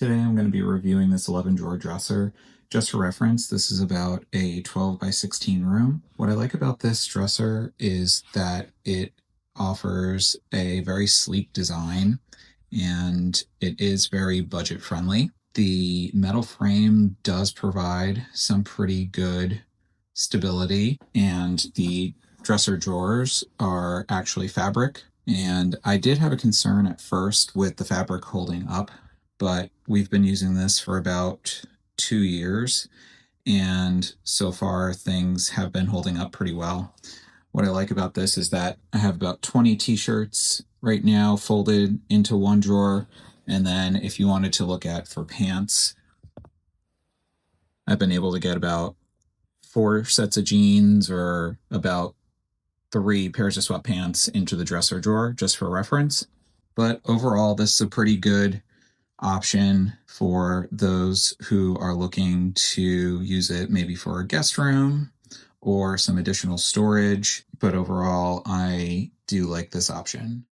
Today I'm going to be reviewing this 11 drawer dresser. Just for reference, this is about a 12 by 16 room. What I like about this dresser is that it offers a very sleek design and it is very budget friendly. The metal frame does provide some pretty good stability, and the dresser drawers are actually fabric. And I did have a concern at first with the fabric holding up, but we've been using this for about 2 years, and so far things have been holding up pretty well. What I like about this is that I have about 20 t-shirts right now folded into one drawer, and then if you wanted to look at for pants, I've been able to get about 4 sets of jeans or about 3 pairs of sweatpants into the dresser drawer, just for reference. But overall, this is a pretty good option for those who are looking to use it maybe for a guest room or some additional storage. But overall, I do like this option.